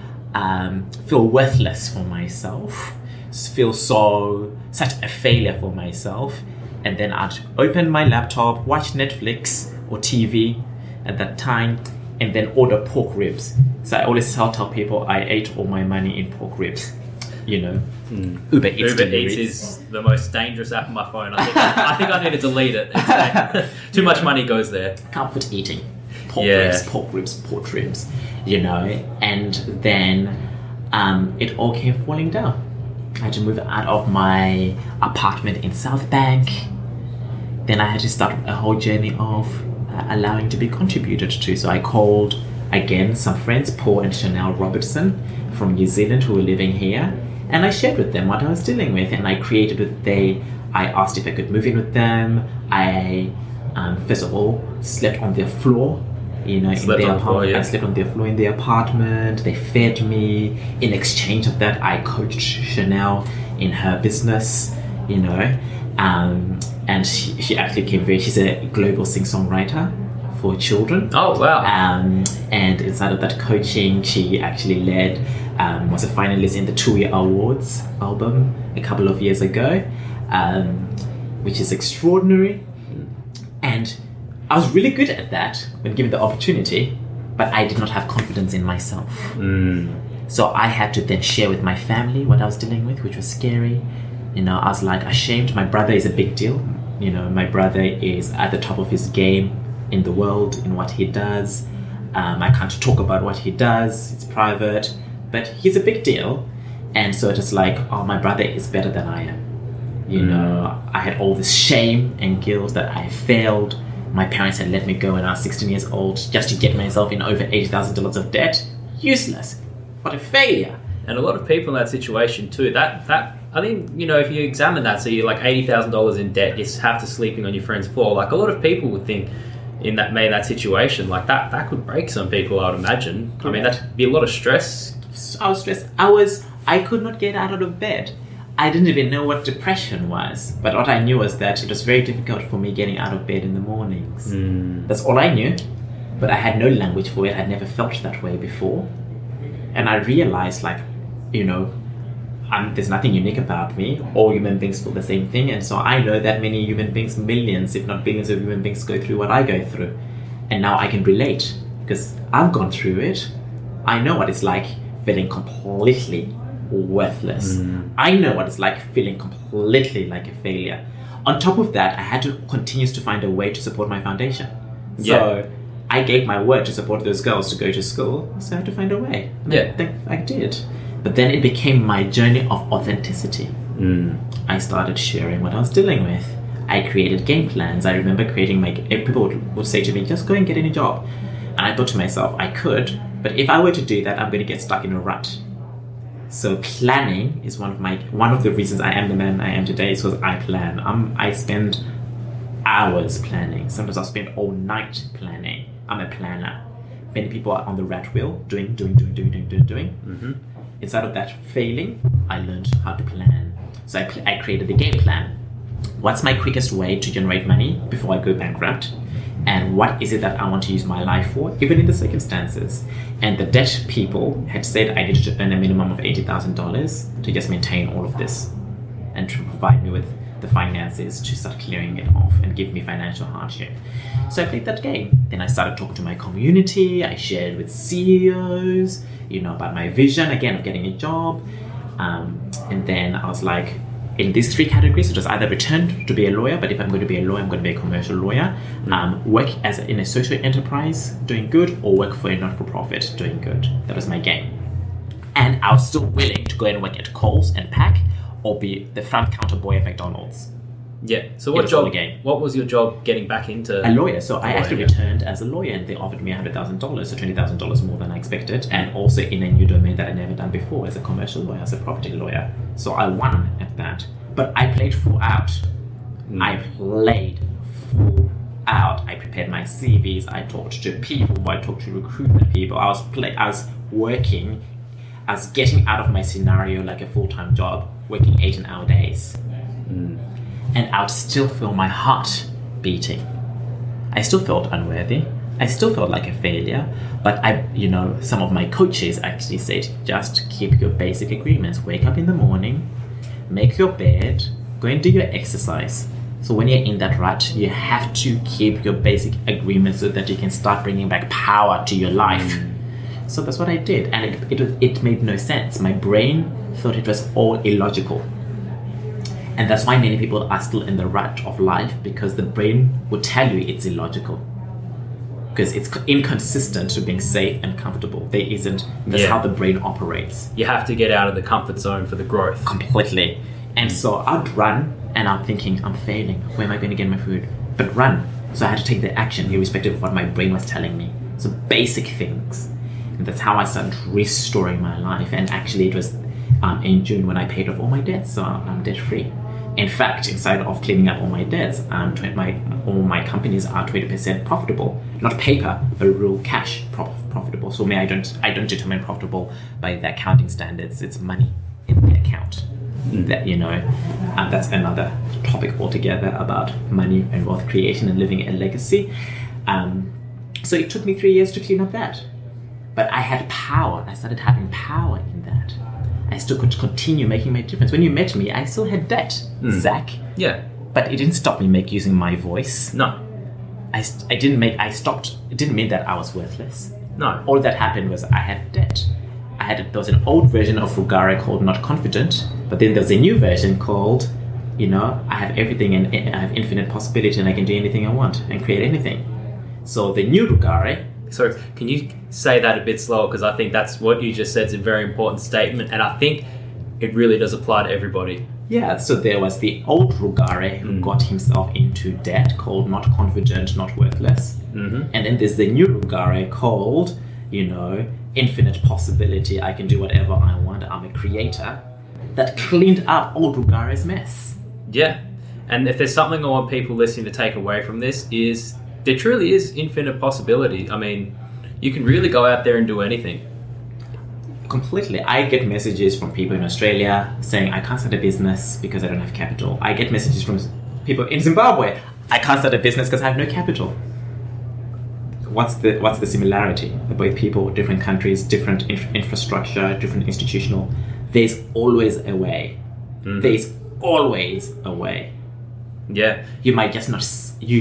Speaker 2: feel worthless for myself, feel such a failure for myself. And then I'd open my laptop, watch Netflix or TV at that time, and then order pork ribs. So I always tell people I ate all my money in pork ribs. Uber Eats
Speaker 1: is the most dangerous app on my phone. I think I need to delete it. Too much money goes there.
Speaker 2: Comfort eating. Pork ribs, and then it all came falling down. I had to move out of my apartment in South Bank. Then I had to start a whole journey of allowing to be contributed to. So I called, again, some friends, Paul and Chanel Robertson from New Zealand, who were living here. And I shared with them what I was dealing with, and I asked if I could move in with them. I, first of all, slept on their floor, in their apartment. I slept on their floor in their apartment. They fed me. In exchange of that, I coached Chanel in her business, and she actually she's a global sing-songwriter for children.
Speaker 1: Oh, wow.
Speaker 2: And inside of that coaching, she actually was a finalist in the TUI Awards album a couple of years ago, which is extraordinary. And I was really good at that when given the opportunity, but I did not have confidence in myself. So I had to then share with my family what I was dealing with, which was scary. I was like ashamed. My brother is a big deal. My brother is at the top of his game in the world, in what he does. I can't talk about what he does. It's private. But he's a big deal. And so it's like, my brother is better than I am. I had all this shame and guilt that I failed. My parents had let me go when I was 16 years old just to get myself in over $80,000 of debt. Useless. What a failure.
Speaker 1: And a lot of people in that situation too, that I think, if you examine that, so you're like $80,000 in debt, you have to sleeping on your friend's floor. Like a lot of people would think in that situation, like that could break some people, I would imagine. Correct. I mean, that'd be a lot of stress.
Speaker 2: I was stressed. I could not get out of bed. I didn't even know what depression was. But what I knew was that it was very difficult for me getting out of bed in the mornings. That's all I knew. But I had no language for it. I'd never felt that way before. And I realized, there's nothing unique about me. All human beings feel the same thing. And so I know that many human beings, millions, if not billions of human beings, go through what I go through. And now I can relate because I've gone through it. I know what it's like feeling completely worthless. I know what it's like feeling completely like a failure. On top of that, I had to continue to find a way to support my foundation. So I gave my word to support those girls to go to school, so I had to find a way. And I think I did. But then it became my journey of authenticity. I started sharing what I was dealing with. I created game plans. I remember creating people would say to me, just go and get any job. And I thought to myself, I could, but if I were to do that, I'm going to get stuck in a rut. So planning is one of the reasons I am the man I am today, is because I plan. I spend hours planning. Sometimes I'll spend all night planning. I'm a planner. Many people are on the rat wheel, doing. Instead of that failing, I learned how to plan. So I created a game plan. What's my quickest way to generate money before I go bankrupt? And what is it that I want to use my life for, even in the circumstances? And the debt people had said I needed to earn a minimum of $80,000 to just maintain all of this and to provide me with the finances to start clearing it off and give me financial hardship. So I played that game. Then I started talking to my community. I shared with CEOs, about my vision, again, of getting a job. And then I was like, in these three categories, it was either return to be a lawyer, but if I'm going to be a lawyer, I'm going to be a commercial lawyer, work in a social enterprise, doing good, or work for a not-for-profit, doing good. That was my game. And I was still willing to go and work at Coles and pack, or be the front counter boy at McDonald's.
Speaker 1: Yeah. So what was your job getting back into?
Speaker 2: A lawyer. So I actually returned as a lawyer, and they offered me $100,000, so $20,000 more than I expected, and also in a new domain that I'd never done before, as a commercial lawyer, as a property lawyer. So I won at that. But I played full out. I played full out. I prepared my CVs. I talked to people. I talked to recruitment people. I was working. I was getting out of my scenario like a full-time job, working 18-hour days. And I would still feel my heart beating. I still felt unworthy. I still felt like a failure, but some of my coaches actually said, just keep your basic agreements. Wake up in the morning, make your bed, go and do your exercise. So when you're in that rut, you have to keep your basic agreements so that you can start bringing back power to your life. So that's what I did, and it made no sense. My brain thought it was all illogical. And that's why many people are still in the rut of life, because the brain will tell you it's illogical. Because it's inconsistent to being safe and comfortable. That's how the brain operates.
Speaker 1: You have to get out of the comfort zone for the growth.
Speaker 2: Completely. And so I'd run, and I'm thinking, I'm failing. Where am I going to get my food? But run. So I had to take the action, irrespective of what my brain was telling me. So basic things. And that's how I started restoring my life. And actually it was in June when I paid off all my debts, so I'm debt free. In fact, inside of cleaning up all my debts, all my companies are 20% profitable. Not paper, but real cash profitable. So I don't determine profitable by the accounting standards. It's money in the account. That that's another topic altogether about money and wealth creation and living a legacy. So it took me 3 years to clean up that. But I had power. I started having power in that. I still could continue making my difference. When you met me, I still had debt, Zach.
Speaker 1: Yeah.
Speaker 2: But it didn't stop me using my voice.
Speaker 1: No.
Speaker 2: I stopped. It didn't mean that I was worthless.
Speaker 1: No.
Speaker 2: All that happened was I had debt. There was an old version of Rugare called Not Confident, but then there's a new version called, I have everything and I have infinite possibility and I can do anything I want and create anything. So the new Rugare.
Speaker 1: So can you say that a bit slower? Because I think that's what you just said is a very important statement, and I think it really does apply to everybody.
Speaker 2: Yeah, so there was the old Rugare who got himself into debt called Not Confident, Not Worthless. And then there's the new Rugare called, Infinite Possibility. I can do whatever I want. I'm a creator. That cleaned up old Rugare's mess.
Speaker 1: Yeah. And if there's something I want people listening to take away from this is there truly is infinite possibility. I mean, you can really go out there and do anything.
Speaker 2: Completely. I get messages from people in Australia saying, I can't start a business because I don't have capital. I get messages from people in Zimbabwe. I can't start a business because I have no capital. What's the similarity? They're both people, different countries, different infrastructure, different institutional. There's always a way. There's always a way.
Speaker 1: Yeah.
Speaker 2: You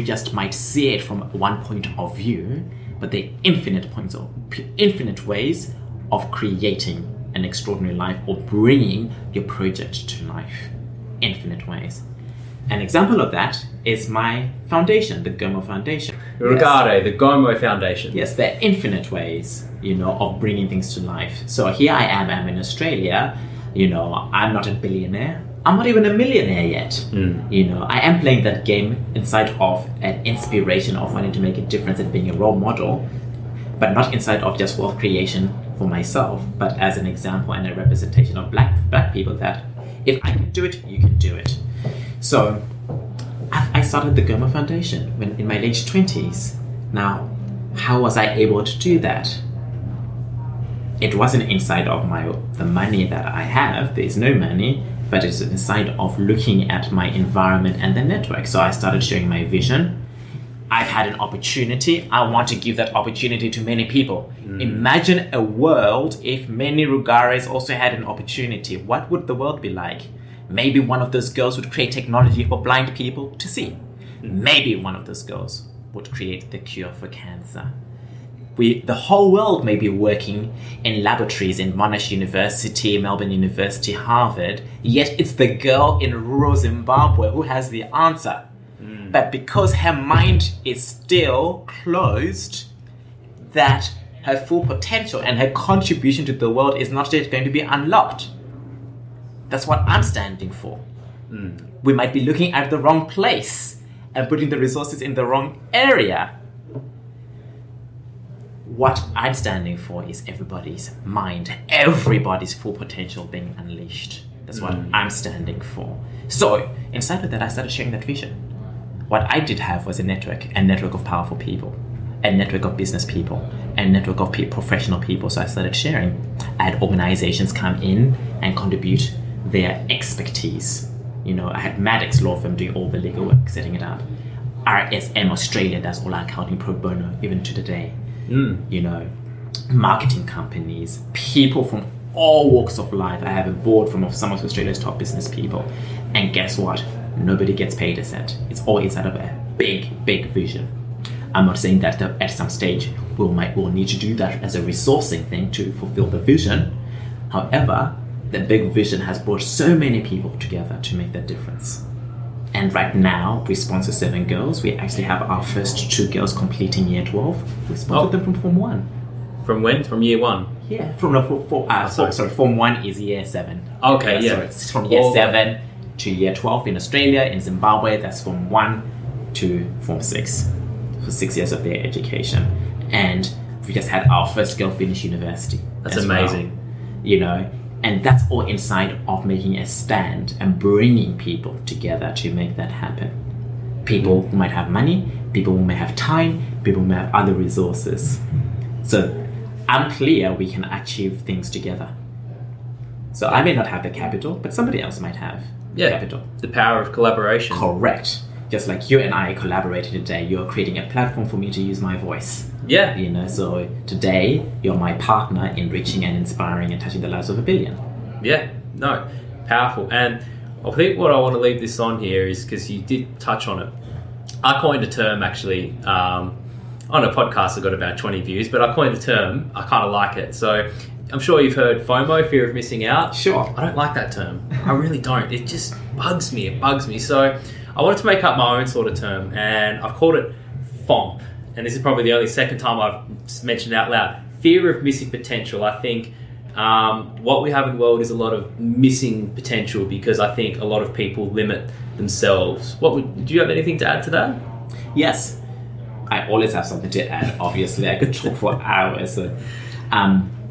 Speaker 2: just might see it from one point of view, but there are infinite ways of creating an extraordinary life or bringing your project to life. Infinite ways. An example of that is my foundation, the Gomo Foundation.
Speaker 1: Rugare, the Gomo Foundation.
Speaker 2: Yes, there are infinite ways, of bringing things to life. So here I am, I'm in Australia, I'm not a billionaire. I'm not even a millionaire yet. I am playing that game inside of an inspiration of wanting to make a difference and being a role model, but not inside of just wealth creation for myself, but as an example and a representation of black people that if I can do it, you can do it. So I started the Gomo Foundation when in my late 20s. Now, how was I able to do that? It wasn't inside of the money that I have. There's no money, but it's inside of looking at my environment and the network. So I started sharing my vision. I've had an opportunity. I want to give that opportunity to many people. Imagine a world if many Rugares also had an opportunity. What would the world be like? Maybe one of those girls would create technology for blind people to see. Maybe one of those girls would create the cure for cancer. The whole world may be working in laboratories in Monash University, Melbourne University, Harvard, yet it's the girl in rural Zimbabwe who has the answer. But because her mind is still closed, that her full potential and her contribution to the world is not yet going to be unlocked. That's what I'm standing for. We might be looking at the wrong place and putting the resources in the wrong area. What I'm standing for is everybody's mind, everybody's full potential being unleashed. That's what I'm standing for. So inside of that, I started sharing that vision. What I did have was a network of powerful people, a network of business people, a network of professional people. So I started sharing. I had organizations come in and contribute their expertise. I had Maddox Law Firm doing all the legal work, setting it up. RSM Australia does all our accounting pro bono, even to today. You know, marketing companies, people from all walks of life. I have a board from some of Australia's top business people. And guess what? Nobody gets paid a cent. It's all inside of a big, big vision. I'm not saying that at some stage we'll need to do that as a resourcing thing to fulfill the vision. However, the big vision has brought so many people together to make that difference. And right now, we sponsor 7 girls. We actually have our first 2 girls completing year 12. We sponsored them from Form 1.
Speaker 1: From when? From year 1?
Speaker 2: Yeah, Form 1 is year 7.
Speaker 1: Okay, yeah.
Speaker 2: So it's from year 7 to year 12 in Australia. In Zimbabwe, that's Form 1 to Form 6 for 6 years of their education. And we just had our first girl finish university.
Speaker 1: That's amazing.
Speaker 2: Well, you know, and that's all inside of making a stand and bringing people together to make that happen. People who might have money, people who may have time, people who may have other resources. So I'm clear we can achieve things together. So I may not have the capital, but somebody else might have capital.
Speaker 1: The power of collaboration.
Speaker 2: Correct. Just like you and I collaborated today, you're creating a platform for me to use my voice.
Speaker 1: Yeah.
Speaker 2: You know, so today you're my partner in reaching and inspiring and touching the lives of 1 billion.
Speaker 1: Yeah, no, powerful. And I think what I want to leave this on here is because you did touch on it. I coined a term actually on a podcast that got about 20 views, but I coined the term. I kind of like it. So I'm sure you've heard FOMO, fear of missing out.
Speaker 2: Sure.
Speaker 1: I don't like that term. I really don't. It just bugs me. It bugs me. So I wanted to make up my own sort of term, and I've called it FOMP. And this is probably the only second time I've mentioned it out loud. Fear of missing potential. I think what we have in the world is a lot of missing potential because I think a lot of people limit themselves. Do you have anything to add to that?
Speaker 2: Yes. I always have something to add. Obviously, I could talk for hours. So,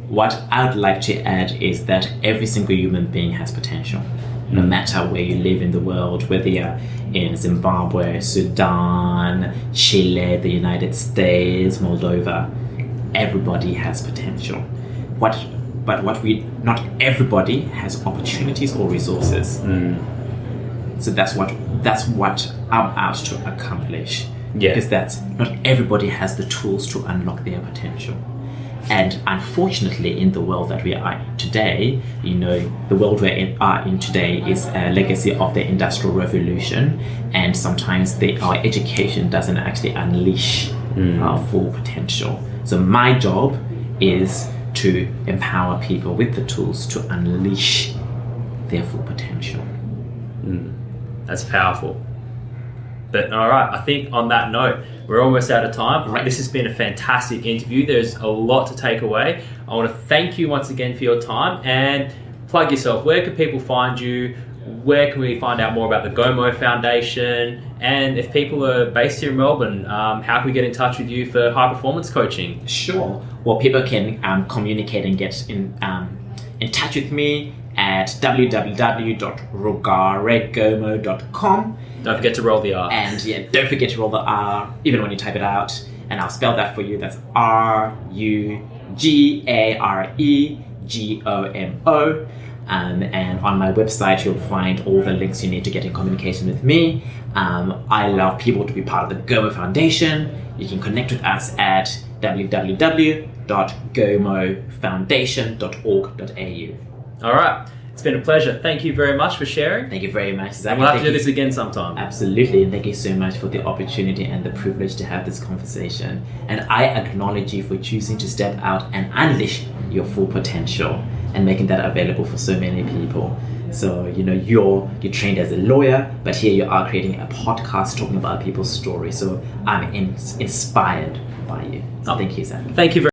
Speaker 2: what I would like to add is that every single human being has potential. No matter where you live in the world, whether you're in Zimbabwe, Sudan, Chile, the United States, Moldova, everybody has potential. Not everybody has opportunities or resources. So that's what I'm out to accomplish.
Speaker 1: Yeah.
Speaker 2: Because not everybody has the tools to unlock their potential. And unfortunately, in the world that we are in today, you know, the world we are in today is a legacy of the Industrial Revolution, and sometimes our education doesn't actually unleash our full potential. So my job is to empower people with the tools to unleash their full potential.
Speaker 1: That's powerful. But all right, I think on that note, we're almost out of time.
Speaker 2: Right.
Speaker 1: This has been a fantastic interview. There's a lot to take away. I want to thank you once again for your time and plug yourself. Where can people find you? Where can we find out more about the Gomo Foundation? And if people are based here in Melbourne, how can we get in touch with you for high performance coaching?
Speaker 2: Sure. Well, people can communicate and get in touch with me at www.rugaregomo.com.
Speaker 1: Don't forget to roll the R.
Speaker 2: And yeah, don't forget to roll the R, even when you type it out. And I'll spell that for you. That's RUGAREGOMO. And on my website, you'll find all the links you need to get in communication with me. I love people to be part of the Gomo Foundation. You can connect with us at www.gomofoundation.org.au.
Speaker 1: All right. It's been a pleasure. Thank you very much for sharing.
Speaker 2: Thank you very much, Zach.
Speaker 1: And we'll have to do this again sometime.
Speaker 2: Absolutely. And thank you so much for the opportunity and the privilege to have this conversation. And I acknowledge you for choosing to step out and unleash your full potential and making that available for so many people. So, you know, you're trained as a lawyer, but here you are creating a podcast talking about people's stories. So I'm inspired by you. So thank you, Zach.
Speaker 1: Thank you very much.